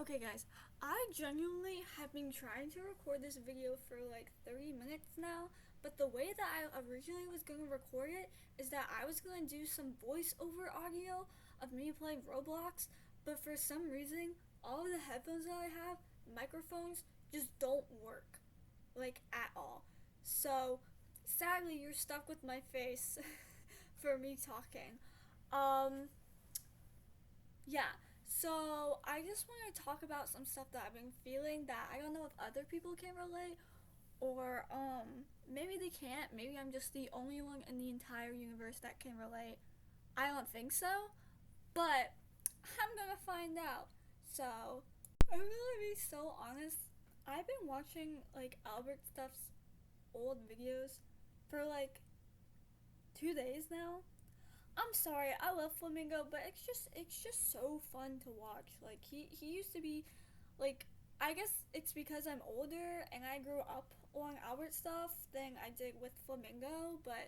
Okay guys, I genuinely have been trying to record this video for like 30 minutes now, but the way that I originally was going to record it is that I was going to do some voiceover audio of me playing Roblox, but for some reason, all of the headphones that I have, microphones, just don't work, like at all. So, sadly, you're stuck with my face for me talking. Um, yeah, so I just want to talk about some stuff that I've been feeling that I don't know if other people can relate or maybe they can't. Maybe I'm just the only one in the entire universe that can relate. I don't think so, but I'm gonna find out. So, I'm gonna be so honest. I've been watching like Albert Stuff's old videos for like 2 days now. I'm sorry, I love Flamingo, but it's just so fun to watch. Like he used to be like, I guess it's because I'm older and I grew up on Albert stuff than I did with Flamingo, but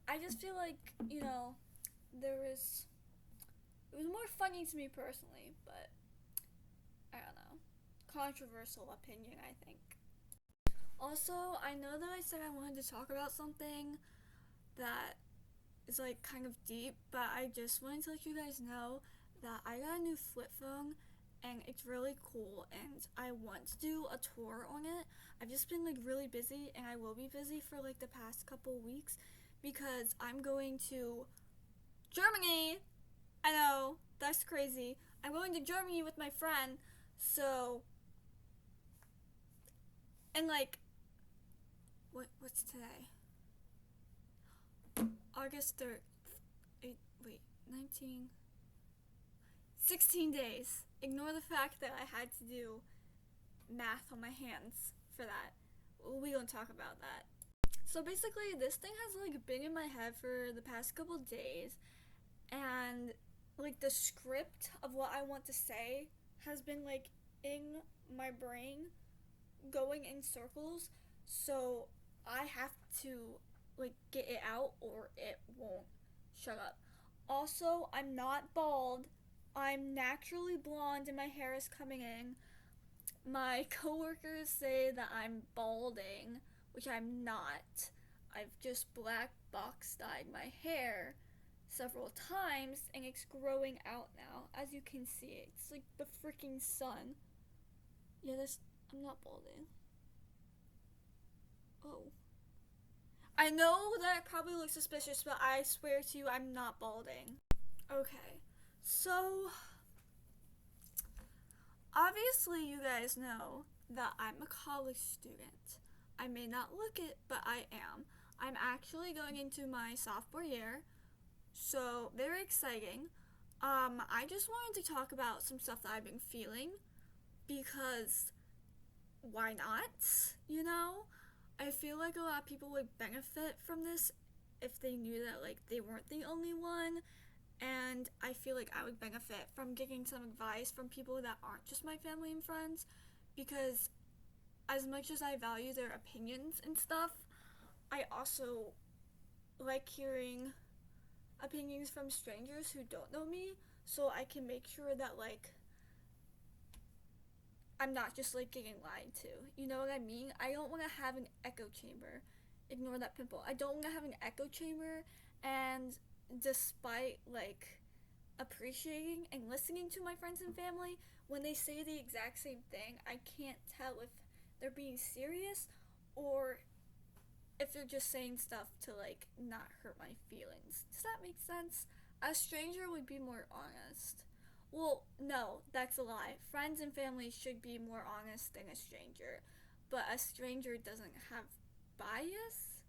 I just feel like, there was it was more funny to me personally, but I don't know. Controversial opinion, I think. Also, I know that I said I wanted to talk about something that is like kind of deep, but I just wanted to let you guys know that I got a new flip phone and it's really cool and I want to do a tour on it. I've just been like really busy and I will be busy for like the past couple weeks because I'm going to Germany. I know, that's crazy. I'm going to Germany with my friend. So, and like what's today? August 3rd. 19 16 days. Ignore the fact that I had to do math on my hands for that. We don't talk about that. So basically, this thing has like been in my head for the past couple days, and like the script of what I want to say has been like in my brain going in circles. So I have to like get it out or it won't shut up. Also, I'm not bald. I'm naturally blonde and my hair is coming in. My coworkers say that I'm balding, which I'm not. I've just black box dyed my hair several times and it's growing out now. As you can see, it's like the freaking sun. Yeah, this I'm not balding. Oh. I know that probably looks suspicious, but I swear to you I'm not balding. Okay. So obviously, you guys know that I'm a college student. I may not look it, but I am. I'm actually going into my sophomore year, so very exciting. I just wanted to talk about some stuff that I've been feeling because why not? You know? I feel like a lot of people would benefit from this if they knew that like they weren't the only one, and I feel like I would benefit from getting some advice from people that aren't just my family and friends because as much as I value their opinions and stuff, I also like hearing opinions from strangers who don't know me so I can make sure that like I'm not just like getting lied to. You know what I mean? I don't want to have an echo chamber. Ignore that pimple. I don't want to have an echo chamber, and despite like appreciating and listening to my friends and family, when they say the exact same thing, I can't tell if they're being serious or if they're just saying stuff to like not hurt my feelings. Does that make sense? A stranger would be more honest. Well, no, that's a lie. Friends and family should be more honest than a stranger, but a stranger doesn't have bias.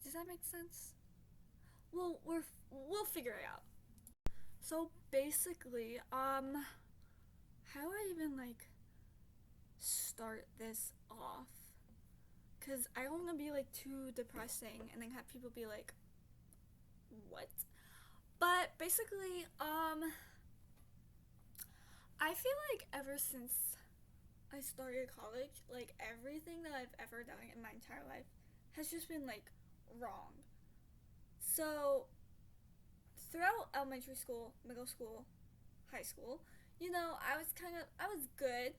Does that make sense? Well, we'll figure it out. So basically, how do I even like start this off? Cause I don't want to be like too depressing and then have people be like, "What?" But basically, I feel like ever since I started college, like everything that I've ever done in my entire life has just been like wrong. So throughout elementary school, middle school, high school, I was good.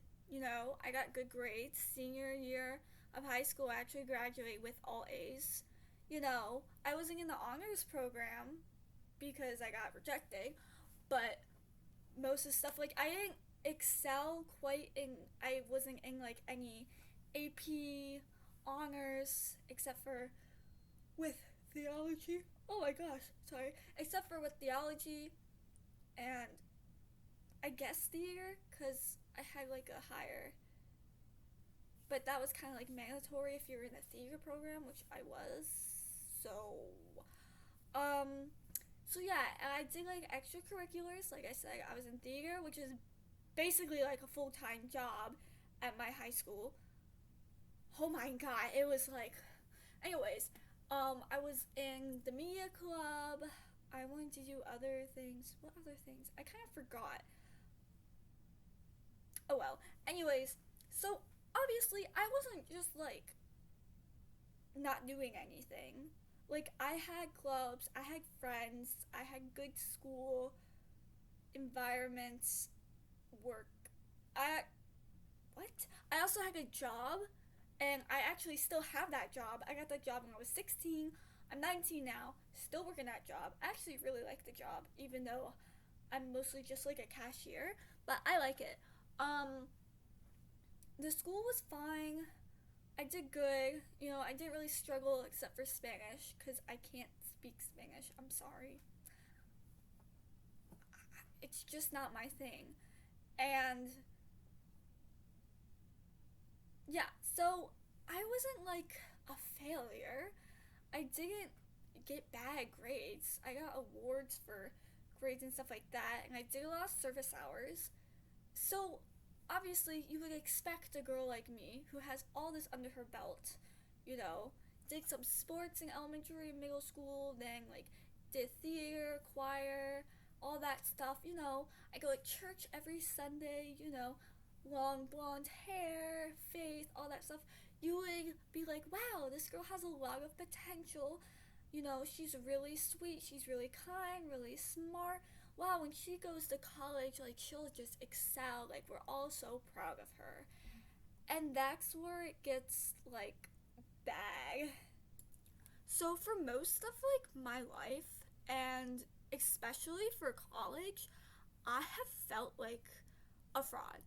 I got good grades. Senior year of high school, I actually graduated with all A's. I wasn't in the honors program because I got rejected, but most of the stuff, like, I didn't excel quite I wasn't in, like, any AP honors except for with theology. Oh my gosh, sorry. Except for with theology and I guess theater, because I had like a higher. But that was kind of like mandatory if you're in a theater program, which I was. So, um, so yeah, I did like extracurriculars. Like I said, I was in theater, which is basically like a full time job at my high school. Oh my god, it was like. Anyways, I was in the media club. I wanted to do other things. What other things? I kind of forgot. Oh well. Anyways, so obviously I wasn't just like not doing anything. Like I had clubs, I had friends, I had good school environments, work. I what? I also had a job and I actually still have that job. I got that job when I was 16. I'm 19 now, still working that job. I actually really like the job even though I'm mostly just like a cashier, but I like it. Um the school was fine. I did good. I didn't really struggle except for Spanish because I can't speak Spanish. I'm sorry. It's just not my thing. And yeah, so I wasn't like a failure. I didn't get bad grades. I got awards for grades and stuff like that, and I did a lot of service hours. So obviously, you would expect a girl like me who has all this under her belt, you know, did some sports in elementary and middle school, then like did theater, choir, all that stuff. I go to church every Sunday. Long blonde hair, faith, all that stuff. You would be like, wow, this girl has a lot of potential. She's really sweet, she's really kind, really smart. Wow, when she goes to college, like, she'll just excel. Like, we're all so proud of her. And that's where it gets, like, bad. So, for most of, like, my life, and especially for college, I have felt like a fraud.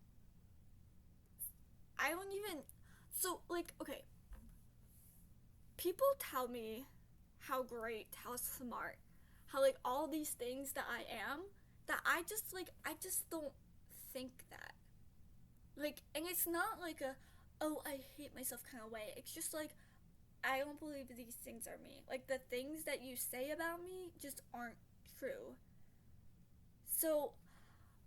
I don't even. So, like, okay, people tell me how great, how smart, how like all these things that I am, that I just don't think that. Like, and it's not like a, oh, I hate myself kind of way. It's just like, I don't believe these things are me. Like, the things that you say about me just aren't true. So,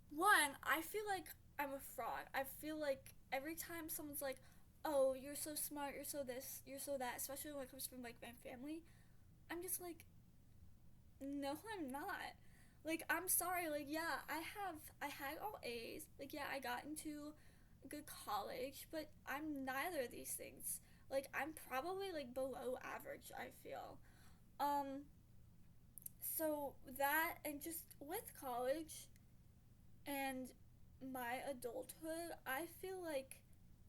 one, I feel like I'm a fraud. I feel like every time someone's like, oh, you're so smart, you're so this, you're so that, especially when it comes from like my family, I'm just like, no, I'm not. Like, I'm sorry. Like, yeah, I had all A's. Like, yeah, I got into a good college, but I'm neither of these things. Like, I'm probably like below average, I feel. Um, so that, and just with college and my adulthood, I feel like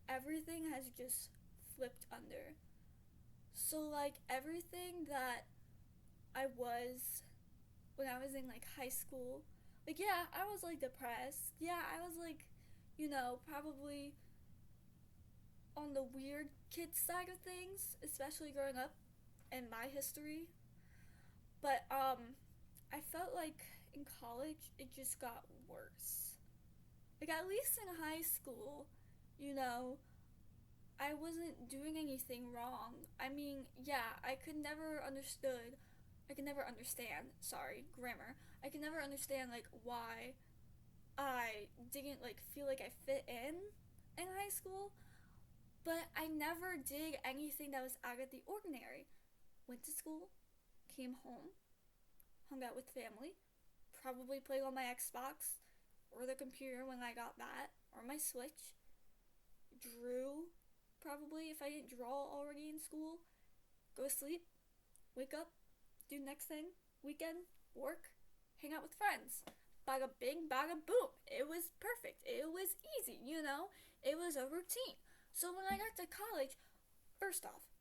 everything has just flipped under. So, like, everything that I was when I was in like high school. Like, yeah, I was like depressed. Yeah, I was like, probably on the weird kid side of things, especially growing up in my history. But I felt like in college it just got worse. Like, at least in high school, you know, I wasn't doing anything wrong. I mean, yeah, I could never understand, sorry, grammar. I could never understand like why I didn't like feel like I fit in high school, but I never did anything that was out of the ordinary. Went to school, came home, hung out with family, probably played on my Xbox or the computer when I got that, or my Switch, drew, probably if I didn't draw already in school, go to sleep, wake up, do next thing, weekend, work, hang out with friends. bada bing, bada boom. It was perfect. It was easy, It was a routine. So when I got to college, first off,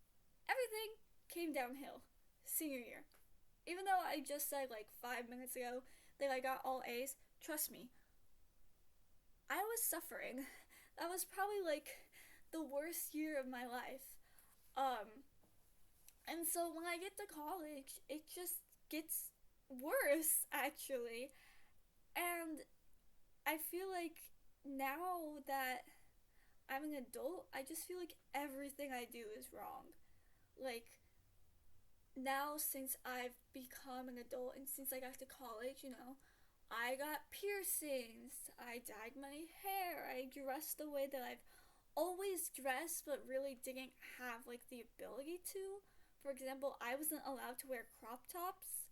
everything came downhill senior year. Even though I just said like 5 minutes ago that I got all A's, trust me, I was suffering. That was probably like the worst year of my life. Um, and so when I get to college, it just gets worse actually. And I feel like now that I'm an adult, I just feel like everything I do is wrong. Like, now since I've become an adult and since I got to college, I got piercings, I dyed my hair, I dressed the way that I've always dressed but really didn't have like the ability to. For example, I wasn't allowed to wear crop tops,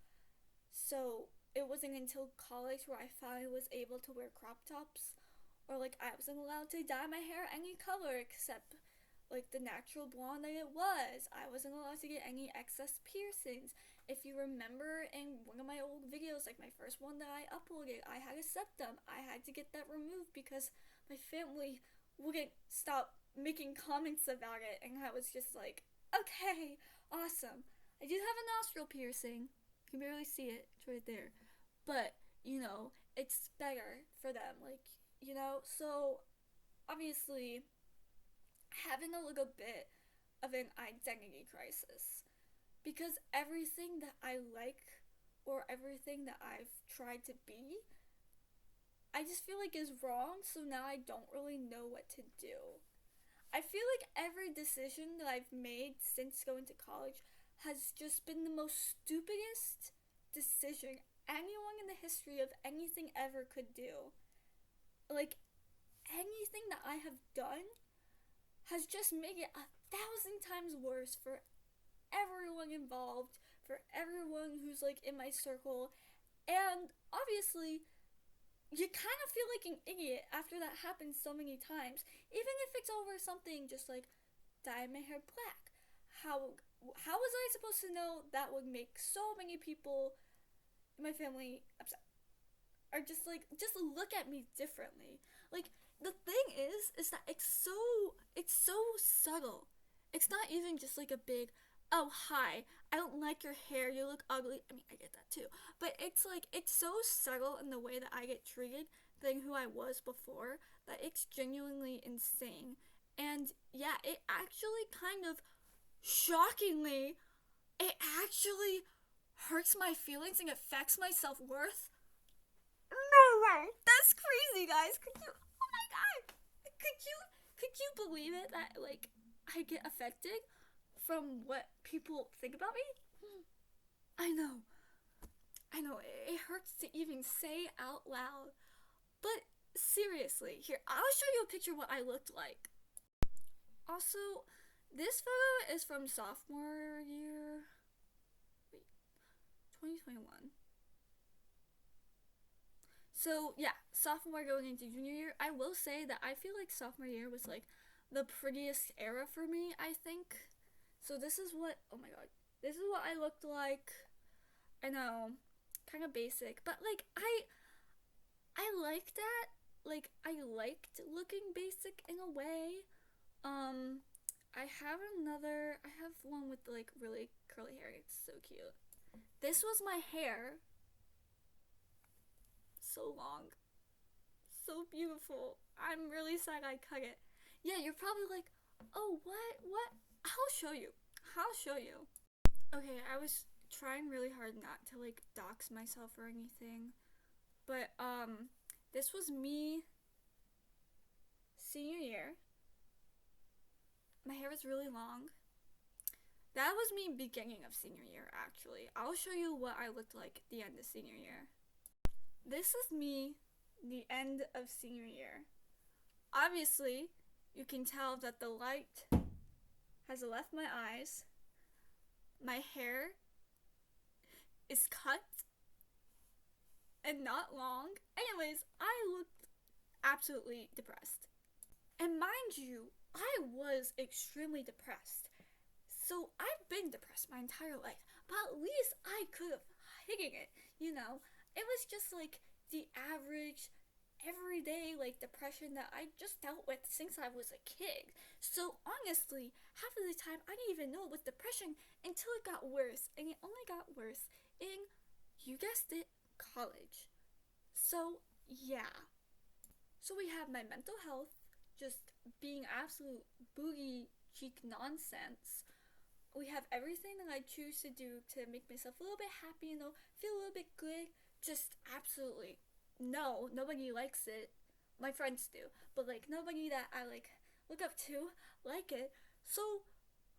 so it wasn't until college where I finally was able to wear crop tops. Or like I wasn't allowed to dye my hair any color except like the natural blonde that it was. I wasn't allowed to get any excess piercings. If you remember in one of my old videos, like my first one that I uploaded, I had a septum. I had to get that removed because my family wouldn't stop making comments about it, and I was just like, okay, awesome. I do have a nostril piercing. You can barely see it. It's right there. But, it's better for them. Like, so obviously having a little bit of an identity crisis because everything that I like or everything that I've tried to be, I just feel like is wrong, so now I don't really know what to do. I feel like every decision that I've made since going to college has just been the most stupidest decision anyone in the history of anything ever could do. Like, anything that I have done has just made it 1,000 times worse for everyone involved, for everyone who's like in my circle, and obviously you kind of feel like an idiot after that happens so many times, even if it's over something just like dye my hair black. How was I supposed to know that would make so many people in my family upset? Or just look at me differently. Like, the thing is that it's so subtle. It's not even just like a big, oh hi, I don't like your hair, you look ugly. I mean, I get that too. But it's like, it's so subtle in the way that I get treated than who I was before that it's genuinely insane. And yeah, it actually kind of shockingly, it actually hurts my feelings and affects my self-worth. No way. That's crazy, guys. Oh my god. Could you believe it that like I get affected from what people think about me? I know. It hurts to even say out loud. But seriously, here, I'll show you a picture of what I looked like. Also, this photo is from sophomore year. Wait, 2021. So yeah, sophomore going into junior year, I will say that I feel like sophomore year was like the prettiest era for me, I think. So this is what, oh my god, this is what I looked like. I know, kind of basic, but like I liked that. Like I liked looking basic in a way. I have one with like really curly hair. It's so cute. This was my hair. So long. So beautiful. I'm really sad I cut it. Yeah, you're probably like, oh, what? I'll show you. Okay, I was trying really hard not to like dox myself or anything. But, this was me senior year. My hair was really long. That was me beginning of senior year, actually. I'll show you what I looked like at the end of senior year. This is me the end of senior year. Obviously, you can tell that the light has left my eyes. My hair is cut and not long. Anyways, I looked absolutely depressed. And mind you, I was extremely depressed. So I've been depressed my entire life, but at least I could have hidden it, It was just like the average everyday like depression that I just dealt with since I was a kid. So honestly, half of the time I didn't even know it was depression until it got worse, and it only got worse in, you guessed it, college. So yeah. So we have my mental health just being absolute boogie cheek nonsense. We have everything that I choose to do to make myself a little bit happy, feel a little bit good. Just absolutely no, nobody likes it. My friends do, but like nobody that I like look up to like it. So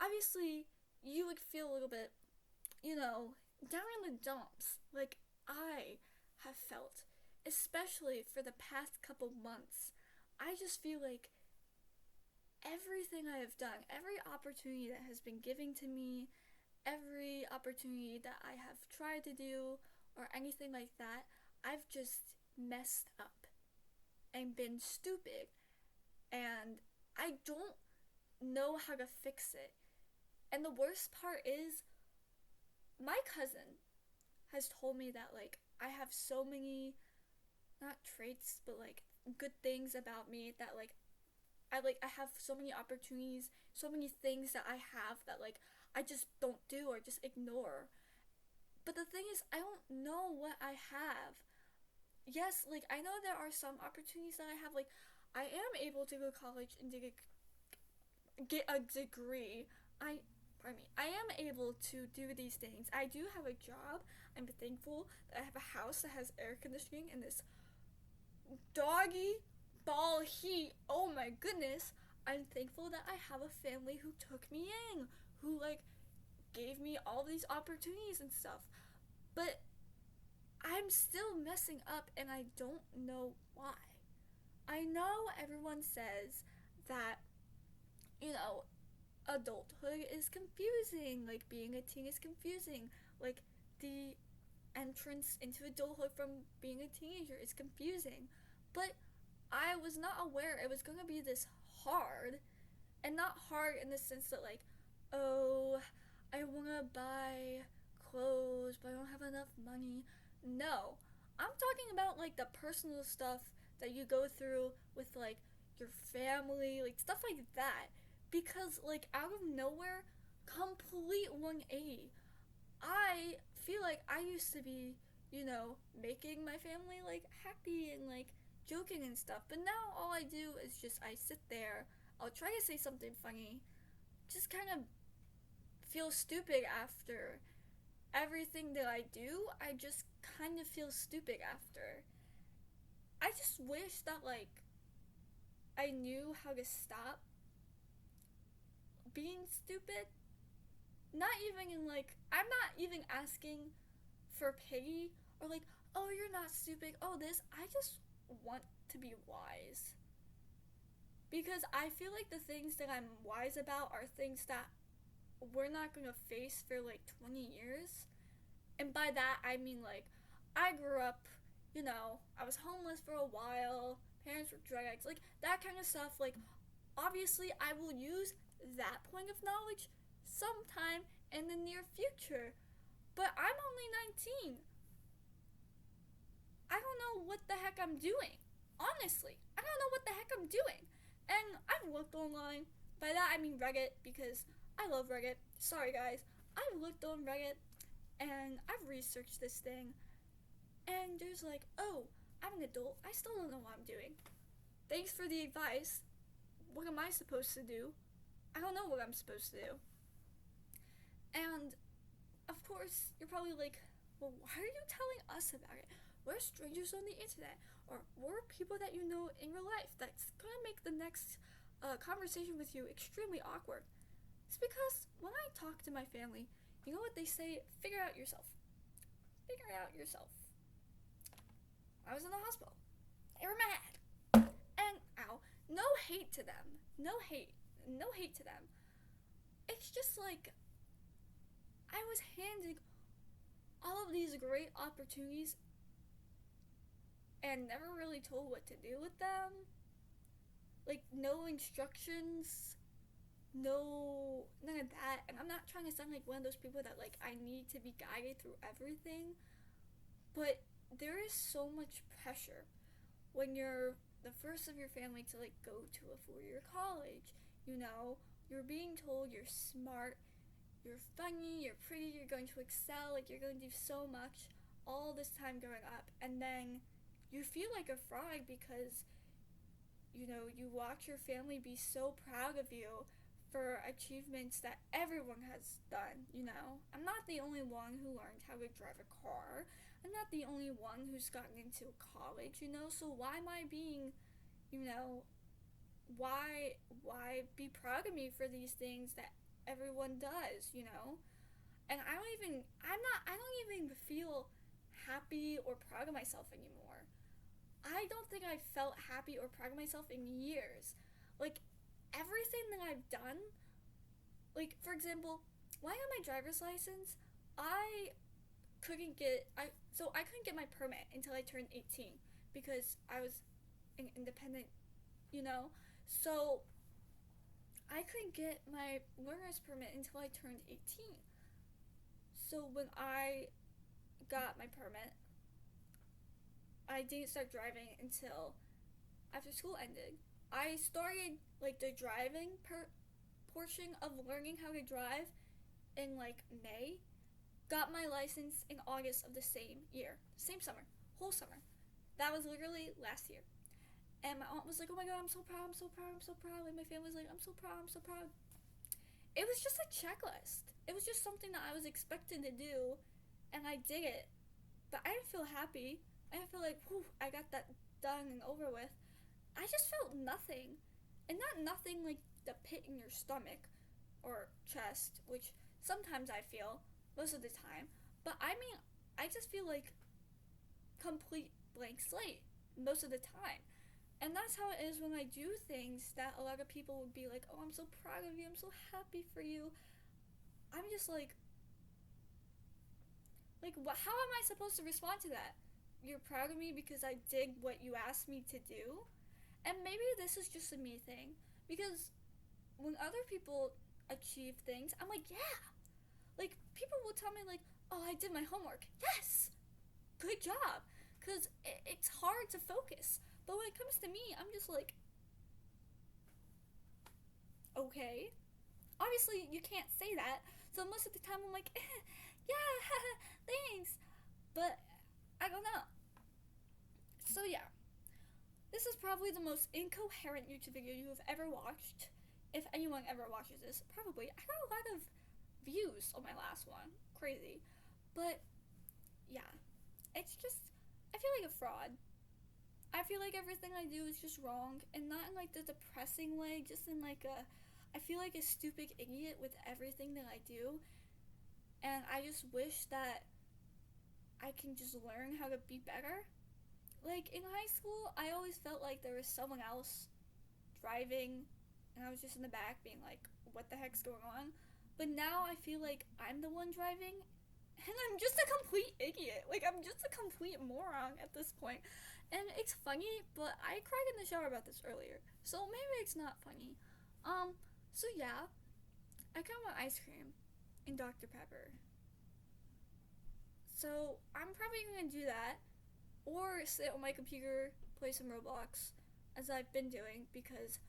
obviously you would feel a little bit, down in the dumps, like I have felt, especially for the past couple months. I just feel like everything I have done, every opportunity that has been given to me, every opportunity that I have tried to do, or anything like that, I've just messed up and been stupid. And I don't know how to fix it. And the worst part is, my cousin has told me that, like, I have so many, not traits, but like good things about me that I have so many opportunities, so many things that I have that like I just don't do or just ignore. But the thing is, I don't know what I have. Yes, like I know there are some opportunities that I have. Like I am able to go to college and to get a degree. I am able to do these things. I do have a job. I'm thankful that I have a house that has air conditioning and this doggy ball heat. Oh my goodness. I'm thankful that I have a family who took me in, who like gave me all these opportunities and stuff. But I'm still messing up and I don't know why. I know everyone says that, adulthood is confusing, like being a teen is confusing, like the entrance into adulthood from being a teenager is confusing. But I was not aware it was going to be this hard, and not hard in the sense that like, oh, I want to buy clothes but I don't have enough money. No, I'm talking about like the personal stuff that you go through with like your family, like stuff like that. Because like out of nowhere, complete 180. I feel like I used to be, making my family like happy and like joking and stuff. But now all I do is just I sit there, I'll try to say something funny, just kind of feel stupid after. Everything that I do, I just kind of feel stupid after. I just wish that like I knew how to stop being stupid. Not even in like, I'm not even asking for pity or like, oh, you're not stupid, oh, this. I just want to be wise. Because I feel like the things that I'm wise about are things that we're not gonna face for like 20 years. And by that, I mean like, I grew up, I was homeless for a while, parents were drug addicts, like that kind of stuff. Like, obviously, I will use that point of knowledge sometime in the near future. But I'm only 19. I don't know what the heck I'm doing. Honestly, I don't know what the heck I'm doing. And I've looked online. By that I mean Reddit, because I love Reddit. Sorry guys. I've looked on Reddit and I've researched this thing. And there's like, oh, I'm an adult. I still don't know what I'm doing. Thanks for the advice. What am I supposed to do? I don't know what I'm supposed to do. And of course, you're probably like, well, why are you telling us about it? We're strangers on the internet, or we're people that you know in real life. That's gonna make the next conversation with you extremely awkward. It's because when I talk to my family, you know what they say? Figure out yourself. Figure it out yourself. I was in the hospital. They were mad. And, ow, no hate to them. No hate. No hate to them. It's just like, I was handed all of these great opportunities and never really told what to do with them. Like, no instructions, none of that. And I'm not trying to sound like one of those people that, like, I need to be guided through everything. But there is so much pressure when you're the first of your family to like go to a 4-year college. You know, you're being told you're smart, you're funny, you're pretty, you're going to excel, like you're going to do so much all this time growing up, and then you feel like a fraud because you watch your family be so proud of you for achievements that everyone has done. I'm not the only one who learned how to drive a car. I'm not the only one who's gotten into college. So why am I being, you know, why be proud of me for these things that everyone does? And I don't even feel happy or proud of myself anymore. I don't think I've felt happy or proud of myself in years. Like, everything that I've done, like, for example, when I got my driver's license, I I couldn't get my permit until I turned 18 because I was an independent. So I couldn't get my learner's permit until I turned 18. So when I got my permit, I didn't start driving until after school ended. I started like the driving portion of learning how to drive in like May. Got my license in August of the same year, same summer, whole summer. That was literally last year. And my aunt was like, "Oh my god, I'm so proud, I'm so proud, I'm so proud." Like my family was like, "I'm so proud, I'm so proud." It was just a checklist. It was just something that I was expected to do, and I did it. But I didn't feel happy. I didn't feel like, whew, I got that done and over with. I just felt nothing. And not nothing like the pit in your stomach or chest, which sometimes I feel, most of the time. But I mean, I just feel like complete blank slate most of the time. And that's how it is when I do things that a lot of people would be like, "Oh, I'm so proud of you, I'm so happy for you." I'm just how am I supposed to respond to that? You're proud of me because I did what you asked me to do? And maybe this is just a me thing, because when other people achieve things, I'm like, yeah. Like, people will tell me, like, "Oh, I did my homework." Yes! Good job. Because it's hard to focus. But when it comes to me, I'm just like, okay. Obviously, you can't say that. So most of the time, I'm like, yeah, thanks. But I don't know. So yeah, this is probably the most incoherent YouTube video you have ever watched. If anyone ever watches this, probably. I got a lot of views on my last one. Crazy. But yeah, it's just, I feel like a fraud. I feel like everything I do is just wrong, and not in like the depressing way, just in like I feel like a stupid idiot with everything that I do. And I just wish that I can just learn how to be better. Like in high school, I always felt like there was someone else driving, and I was just in the back being like, "What the heck's going on?" But now I feel like I'm the one driving, and I'm just a complete idiot. Like, I'm just a complete moron at this point. And it's funny, but I cried in the shower about this earlier, so maybe it's not funny. So yeah, I kind of want ice cream and Dr. Pepper. So I'm probably gonna do that, or sit on my computer, play some Roblox, as I've been doing, because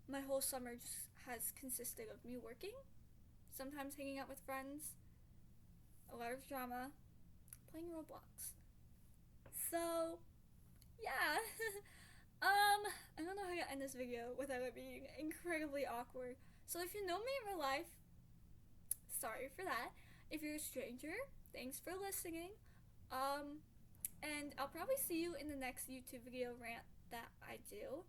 my whole summer just has consisted of me working, sometimes hanging out with friends, a lot of drama, playing Roblox. So yeah. I don't know how to end this video without it being incredibly awkward. So if you know me in real life, sorry for that. If you're a stranger, thanks for listening. And I'll probably see you in the next YouTube video rant that I do.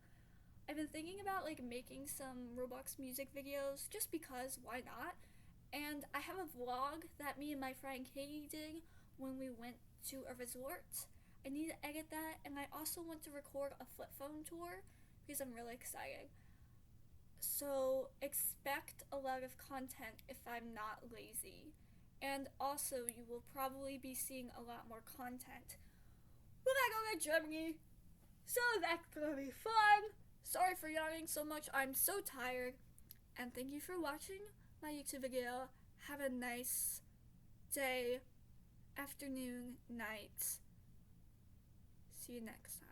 I've been thinking about like making some Roblox music videos just because, why not? And I have a vlog that me and my friend Katie did when we went to a resort. I need to edit that, and I also want to record a flip phone tour because I'm really excited. So expect a lot of content if I'm not lazy. And also, you will probably be seeing a lot more content when I go to Germany. So that's gonna be fun. Sorry for yawning so much, I'm so tired. And thank you for watching my YouTube video. Have a nice day, afternoon, night. See you next time.